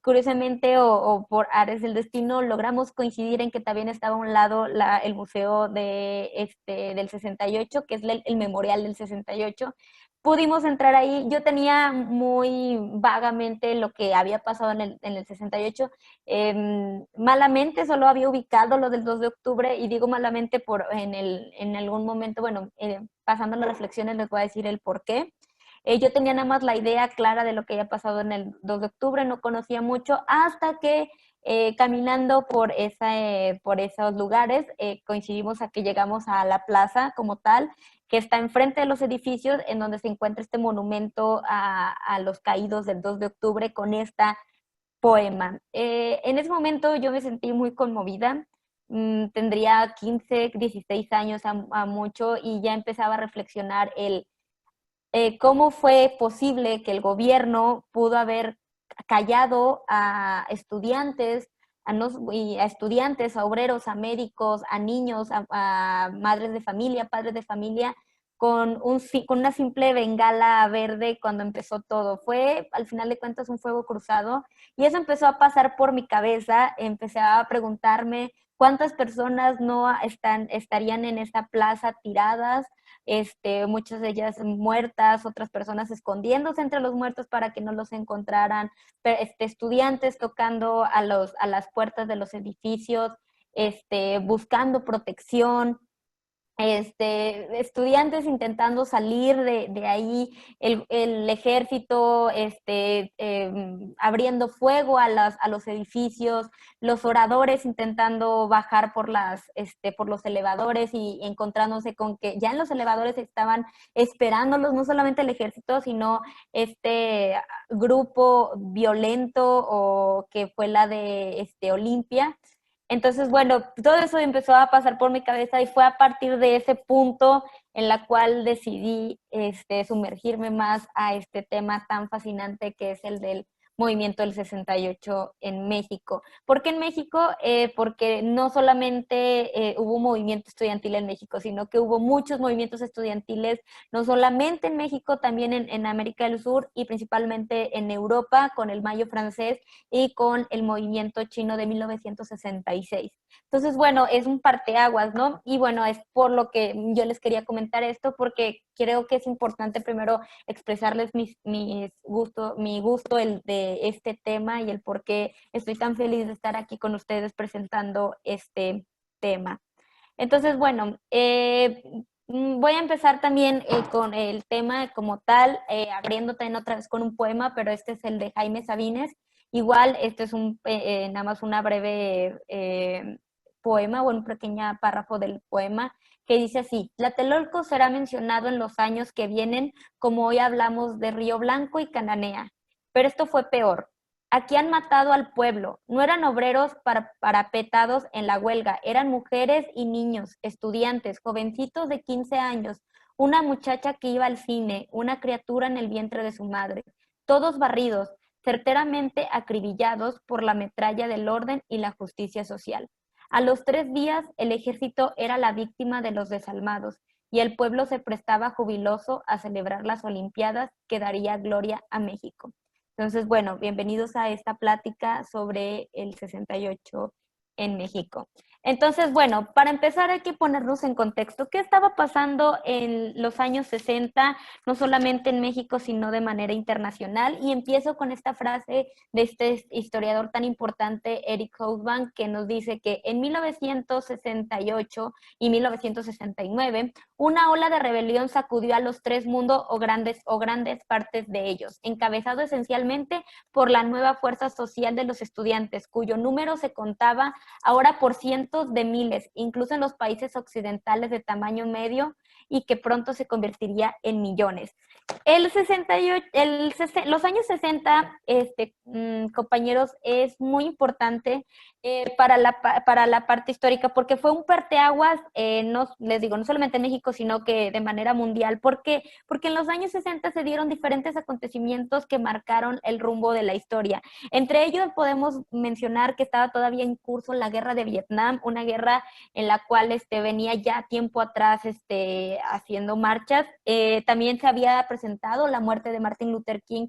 curiosamente o por ares del destino logramos coincidir en que también estaba a un lado el museo del 68, que es el memorial del 68. Pudimos entrar ahí. Yo tenía muy vagamente lo que había pasado en el 68. Malamente solo había ubicado lo del 2 de octubre, y digo malamente en algún momento, bueno, pasando las reflexiones les voy a decir el por qué. Yo tenía nada más la idea clara de lo que había pasado en el 2 de octubre, no conocía mucho, hasta que caminando por esos lugares coincidimos a que llegamos a la plaza como tal, que está enfrente de los edificios, en donde se encuentra este monumento a los caídos del 2 de octubre con esta poema. En ese momento yo me sentí muy conmovida. Tendría 15, 16 años a mucho, y ya empezaba a reflexionar cómo fue posible que el gobierno pudo haber callado a estudiantes, a estudiantes, a obreros, a médicos, a niños, a madres de familia, padres de familia, con una simple bengala verde cuando empezó todo. Fue, al final de cuentas, un fuego cruzado, y eso empezó a pasar por mi cabeza. Empecé a preguntarme cuántas personas no estarían en esa plaza tiradas, muchas de ellas muertas, otras personas escondiéndose entre los muertos para que no los encontraran, estudiantes tocando a las puertas de los edificios, buscando protección, estudiantes intentando salir de ahí, el ejército abriendo fuego a los edificios, los oradores intentando bajar por los elevadores y encontrándose con que ya en los elevadores estaban esperándolos, no solamente el ejército, sino este grupo violento o que fue la de Olimpia. Entonces, bueno, todo eso empezó a pasar por mi cabeza, y fue a partir de ese punto en la cual decidí sumergirme más a este tema tan fascinante que es el del movimiento del 68 en México. ¿Por qué en México? Porque no solamente hubo un movimiento estudiantil en México, sino que hubo muchos movimientos estudiantiles, no solamente en México, también en América del Sur, y principalmente en Europa, con el Mayo francés y con el movimiento chino de 1966. Entonces, bueno, es un parteaguas, ¿no? Y bueno, es por lo que yo les quería comentar esto, porque creo que es importante primero expresarles mi gusto el de este tema, y el por qué estoy tan feliz de estar aquí con ustedes presentando este tema. Entonces, bueno, voy a empezar también con el tema como tal, abriendo también otra vez con un poema, pero este es el de Jaime Sabines. Igual, este es nada más una breve poema, o un pequeño párrafo del poema, que dice así: Tlatelolco será mencionado en los años que vienen, como hoy hablamos de Río Blanco y Cananea. Pero esto fue peor. Aquí han matado al pueblo. No eran obreros parapetados en la huelga, eran mujeres y niños, estudiantes, jovencitos de 15 años, una muchacha que iba al cine, una criatura en el vientre de su madre. Todos barridos, certeramente acribillados por la metralla del orden y la justicia social. A los 3 días el ejército era la víctima de los desalmados, y el pueblo se prestaba jubiloso a celebrar las Olimpiadas que daría gloria a México. Entonces, bueno, bienvenidos a esta plática sobre el 68 en México. Entonces, bueno, para empezar hay que ponernos en contexto. ¿Qué estaba pasando en los años 60, no solamente en México, sino de manera internacional? Y empiezo con esta frase de este historiador tan importante, Eric Hobsbawm, que nos dice que en 1968 y 1969, una ola de rebelión sacudió a los tres mundos o grandes partes de ellos, encabezado esencialmente por la nueva fuerza social de los estudiantes, cuyo número se contaba ahora por cientos de miles, incluso en los países occidentales de tamaño medio, y que pronto se convertiría en millones. Los años 60, compañeros, es muy importante para la parte histórica, porque fue un parteaguas, no, les digo, no solamente en México, sino que de manera mundial. ¿Por qué? Porque en los años 60 se dieron diferentes acontecimientos que marcaron el rumbo de la historia. Entre ellos podemos mencionar que estaba todavía en curso la guerra de Vietnam, una guerra en la cual venía ya tiempo atrás haciendo marchas. También se había presentado la muerte de Martin Luther King